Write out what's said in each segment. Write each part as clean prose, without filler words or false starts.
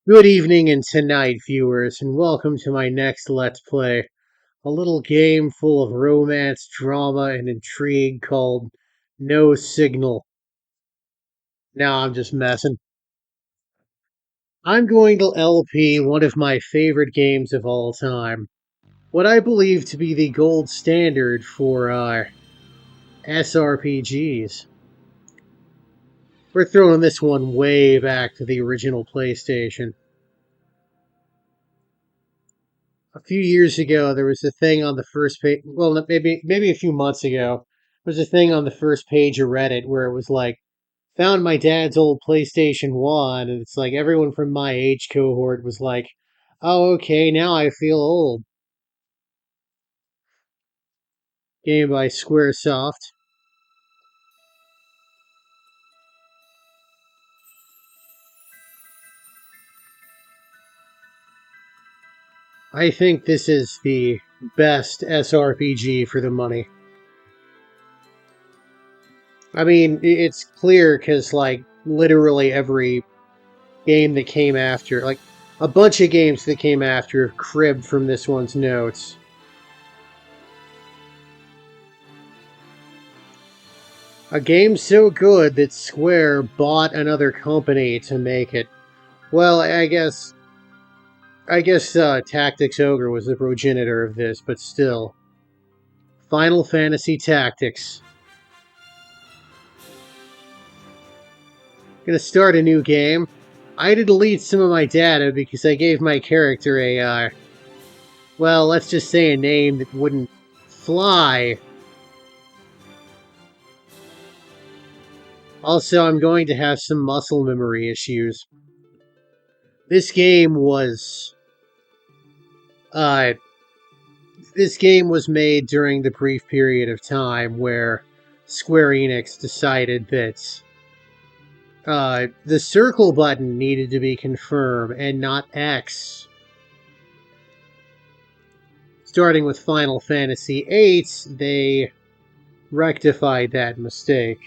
Good evening and tonight, viewers, and welcome to my next Let's Play. A little game full of romance, drama, and intrigue called No Signal. Now I'm just messing. I'm going to LP one of my favorite games of all time. What I believe to be the gold standard for SRPGs. We're throwing this one way back to the original PlayStation. A few years ago, there was a thing on the first page. Well, maybe a few months ago, there was a thing on the first page of Reddit where it was like, found my dad's old PlayStation 1, and it's like everyone from my age cohort was like, oh, okay, now I feel old. Game by Squaresoft. I think this is the best SRPG for the money. I mean, it's clear because, like, literally every game that came after, like, a bunch of games that came after have cribbed from this one's notes. A game so good that Square bought another company to make it. Well, I guess Tactics Ogre was the progenitor of this, but still. Final Fantasy Tactics. Gonna start a new game. I had to delete some of my data because I gave my character a, well, let's just say a name that wouldn't fly. Also, I'm going to have some muscle memory issues. This game was, uh, this game was made during the brief period of time where Square Enix decided that the circle button needed to be confirmed and not X. Starting with Final Fantasy VIII, they rectified that mistake.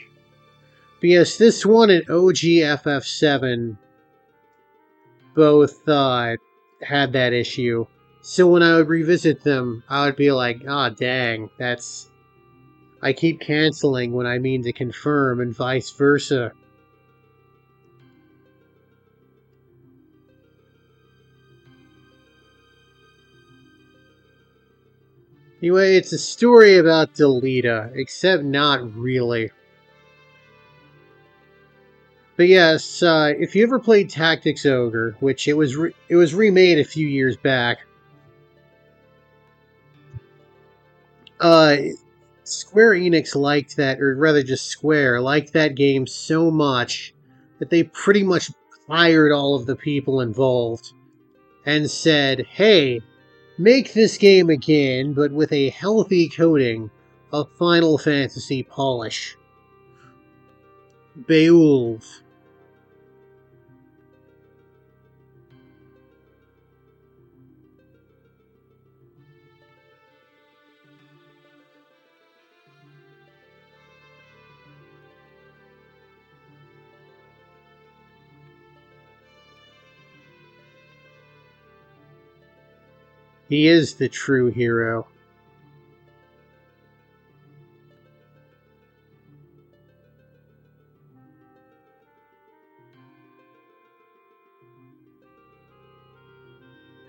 But yes, this one and OGFF7 both had that issue. So when I would revisit them, I would be like, ah, oh, dang, that's... I keep canceling when I mean to confirm, and vice versa. Anyway, it's a story about Delita, except not really. But yes, if you ever played Tactics Ogre, which it was remade a few years back, uh, Square Enix liked that, or rather just Square, liked that game so much that they pretty much fired all of the people involved and said, hey, make this game again, but with a healthy coating of Final Fantasy polish. Beoulve. He is the true hero.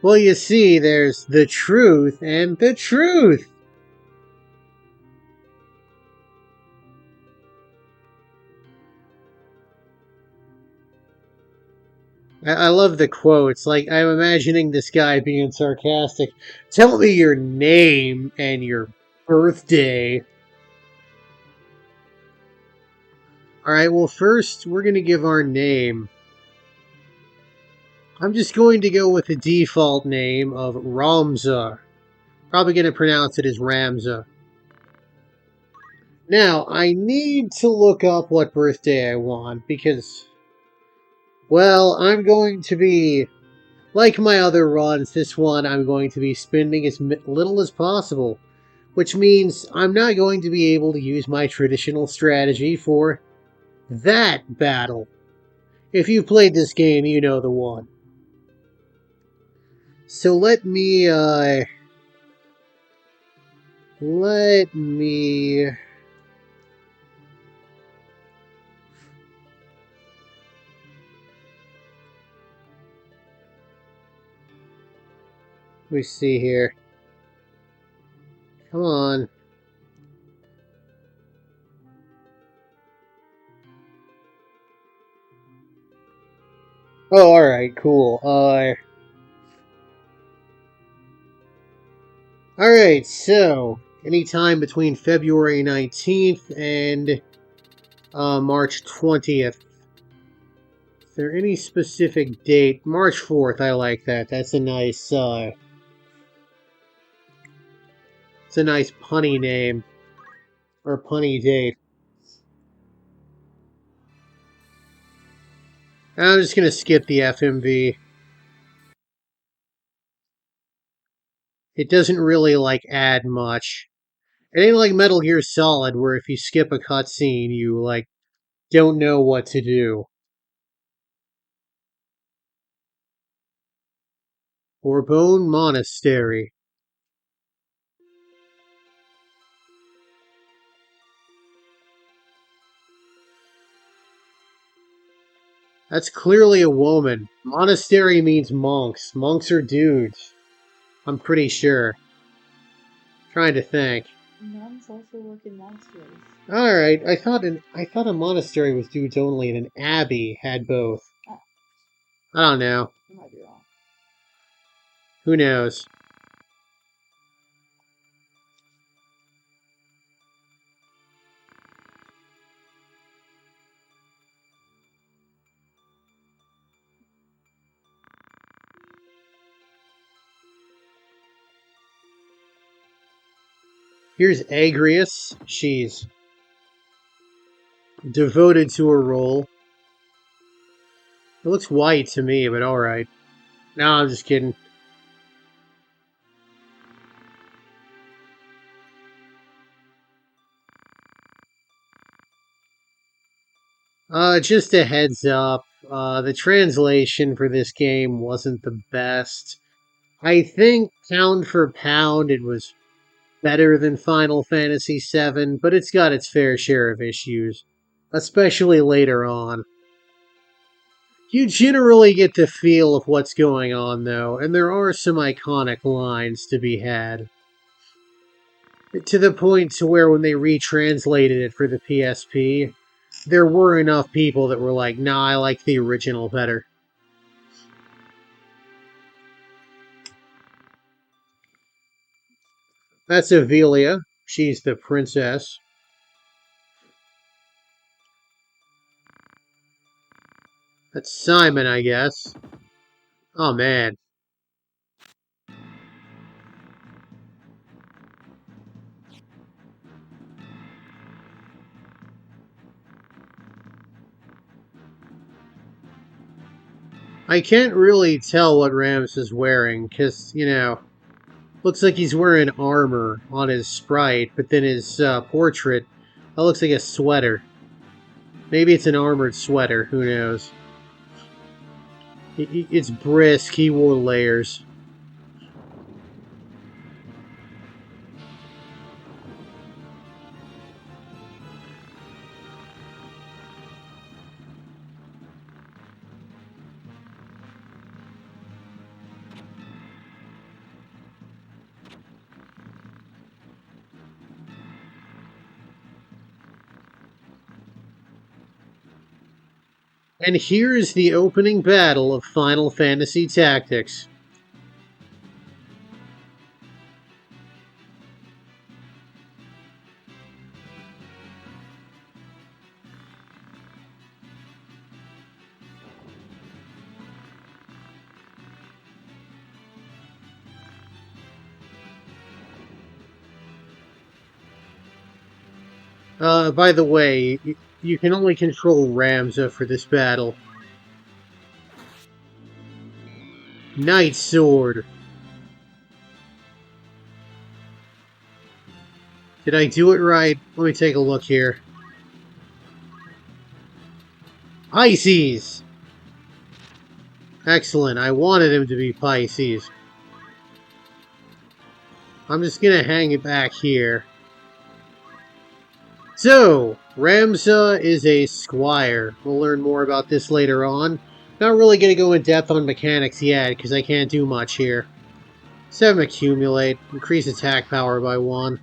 Well, you see, there's the truth and the truth. I love the quotes. Like, I'm imagining this guy being sarcastic. Tell me your name and your birthday. Alright, well, first, we're going to give our name. I'm just going to go with the default name of Ramza. Probably going to pronounce it as Ramza. Now, I need to look up what birthday I want because, well, I'm going to be, like my other runs, this one I'm going to be spending as little as possible, which means I'm not going to be able to use my traditional strategy for that battle. If you've played this game, you know the one. So let me see here. Come on. Oh, alright, cool. Alright, so, anytime between February 19th and March 20th. Is there any specific date? March 4th, I like that. That's a nice, it's a nice punny name. Or punny date. I'm just gonna skip the FMV. It doesn't really, add much. It ain't like Metal Gear Solid, where if you skip a cutscene, you, don't know what to do. Bourbon Monastery. That's clearly a woman. Monastery means monks. Monks are dudes. I'm pretty sure. Trying to think. Nuns also work in monasteries. Alright, I thought a monastery was dudes only and an abbey had both. Oh. I don't know. You might be wrong. Who knows? Here's Agrius. She's devoted to her role. It looks white to me, but alright. No, I'm just kidding. Just a heads up. The translation for this game wasn't the best. I think pound for pound it was better than Final Fantasy VII, but it's got its fair share of issues, especially later on. You generally get the feel of what's going on, though, and there are some iconic lines to be had. To the point to where when they retranslated it for the PSP, there were enough people that were like, nah, I like the original better. That's Avelia. She's the princess. That's Simon, I guess. Oh, man. I can't really tell what Rams is wearing, because, looks like he's wearing armor on his sprite, but then his portrait, that looks like a sweater. Maybe it's an armored sweater, who knows. It's brisk, he wore layers. And here's the opening battle of Final Fantasy Tactics. By the way, you can only control Ramza for this battle. Night Sword. Did I do it right? Let me take a look here. Pisces! Excellent, I wanted him to be Pisces. I'm just gonna hang it back here. So, Ramza is a squire. We'll learn more about this later on. Not really gonna go in depth on mechanics yet, because I can't do much here. 7 accumulate, increase attack power by 1.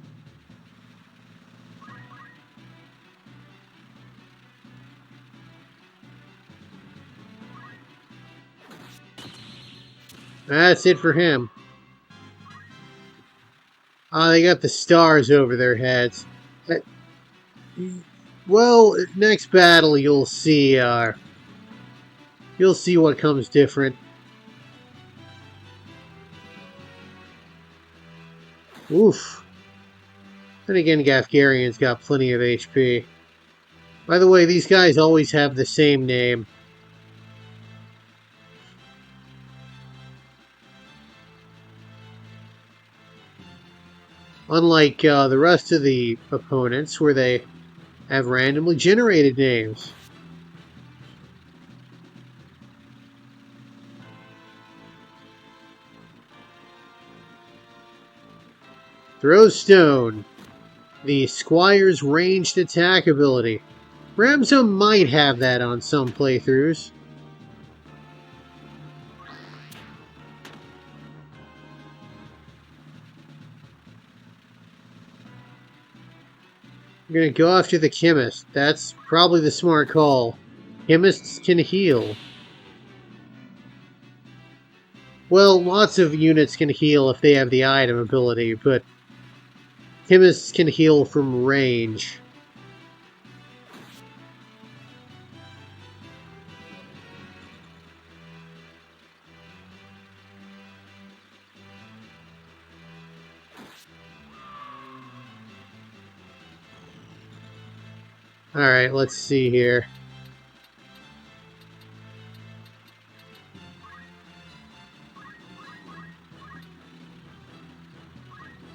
That's it for him. They got the stars over their heads. Well, next battle you'll see what comes different. Oof. Then again, Gafgarian's got plenty of HP. By the way, these guys always have the same name. Unlike the rest of the opponents, where they have randomly generated names. Throw Stone. The Squire's ranged attack ability. Ramza might have that on some playthroughs. I'm gonna go after the Chemist. That's probably the smart call. Chemists can heal. Well, lots of units can heal if they have the item ability, but Chemists can heal from range. Alright, let's see here.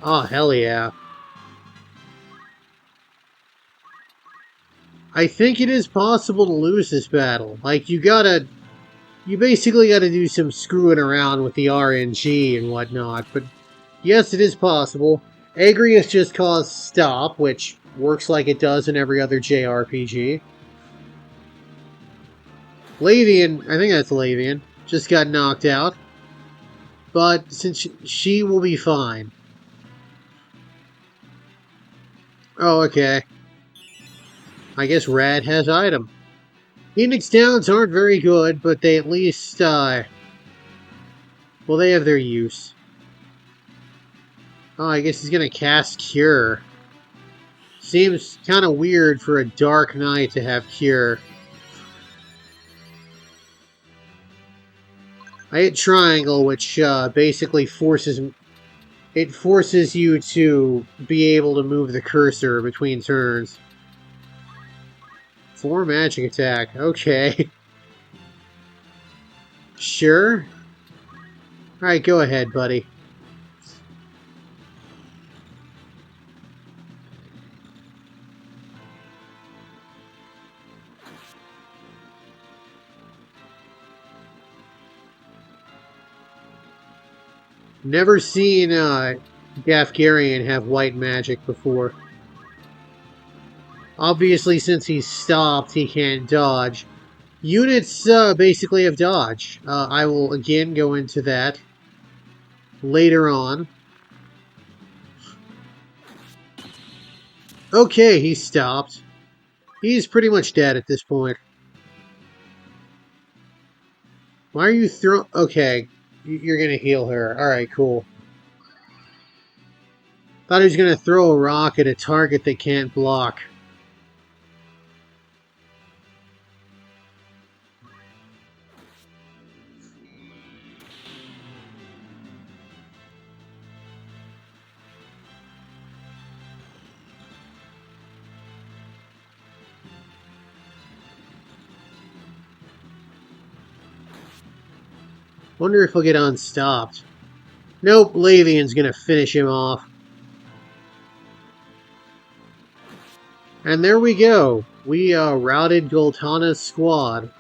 Oh, hell yeah. I think it is possible to lose this battle. Like, you basically gotta do some screwing around with the RNG and whatnot, but yes, it is possible. Agrius just caused stop, which works like it does in every other JRPG. Lavian, I think that's Lavian, just got knocked out. But since she will be fine. Oh, okay. I guess Rad has item. Phoenix Downs aren't very good, but they at least, well, they have their use. Oh, I guess he's gonna cast Cure. Seems kind of weird for a Dark Knight to have Cure. I hit Triangle, which basically forces you to be able to move the cursor between turns. 4 magic attack. Okay. Sure. Alright, go ahead, buddy. Never seen Gafgarian have white magic before. Obviously, since he's stopped, he can't dodge. Units basically have dodge. I will again go into that later on. Okay, he's stopped. He's pretty much dead at this point. Why are you throwing... Okay, you're gonna heal her. Alright, cool. Thought he was gonna throw a rock at a target that can't block. Wonder if he'll get unstopped. Nope, Lavian's gonna finish him off. And there we go. We routed Goltana's squad.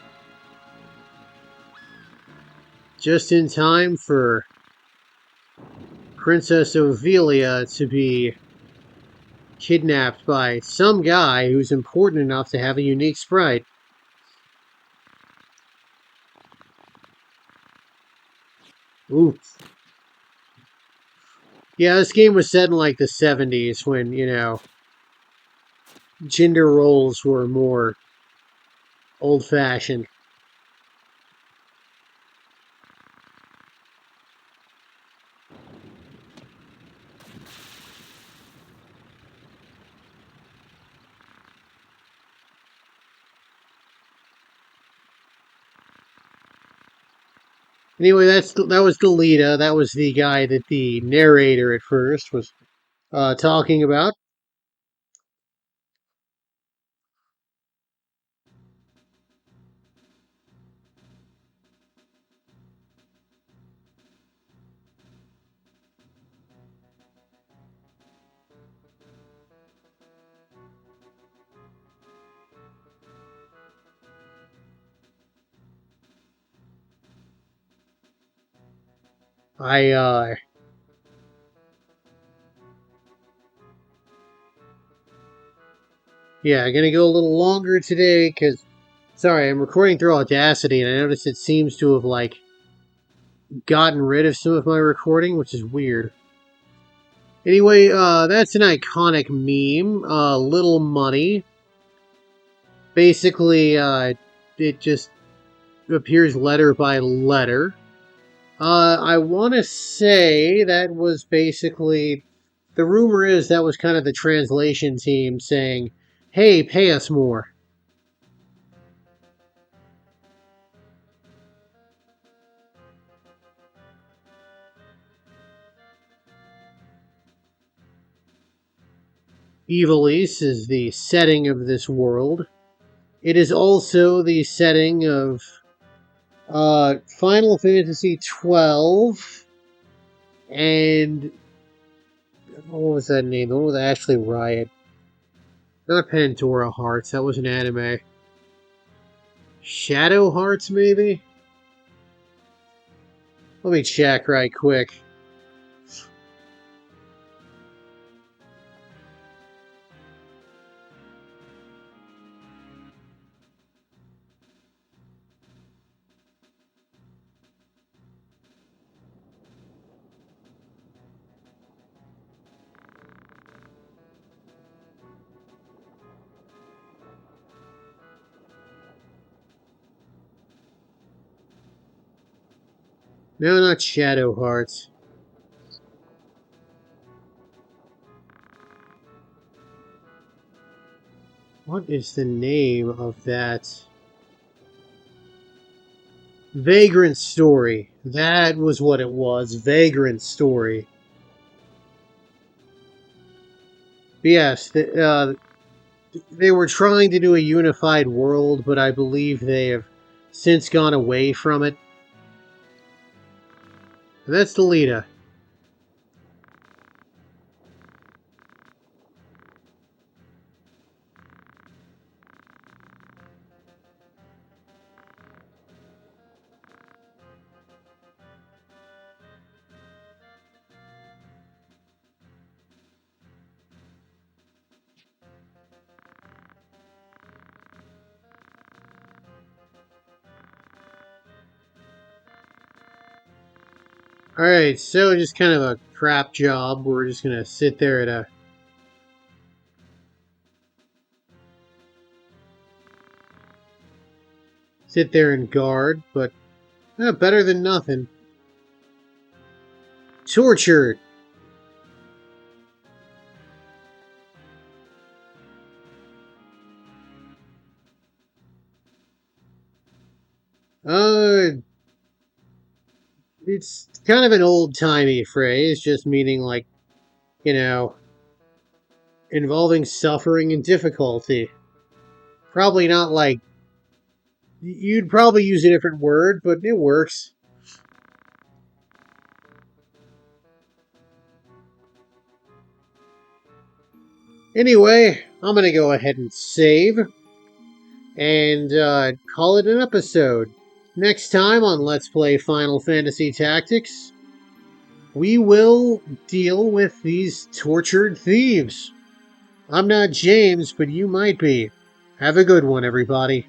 Just in time for Princess Ophelia to be kidnapped by some guy who's important enough to have a unique sprite. Ooh. Yeah, this game was set in like the 70s when, you know, gender roles were more old-fashioned. Anyway, that was Delita. That was the guy that the narrator at first was talking about. I Yeah, gonna go a little longer today because, sorry, I'm recording through Audacity and I noticed it seems to have, like, gotten rid of some of my recording, which is weird. Anyway, that's an iconic meme, Little Money. Basically, it just appears letter by letter. I want to say that was basically, the rumor is that was kind of the translation team saying, hey, pay us more. Ivalice is the setting of this world. It is also the setting of Final Fantasy XII and what was that name? The one with Ashley Riot. Not Pandora Hearts. That was an anime. Shadow Hearts, maybe? Let me check right quick. No, not Shadow Hearts. What is the name of that? Vagrant Story. That was what it was. Vagrant Story. But yes, they were trying to do a unified world, but I believe they have since gone away from it. And that's Delita. Alright, so just kind of a crap job. We're just gonna sit there at a... sit there and guard, but better than nothing. Tortured. Uh, it's kind of an old-timey phrase, just meaning like, you know, involving suffering and difficulty. Probably not like... You'd probably use a different word, but it works. Anyway, I'm gonna go ahead and save and call it an episode. Next time on Let's Play Final Fantasy Tactics, we will deal with these tortured thieves. I'm not James, but you might be. Have a good one, everybody.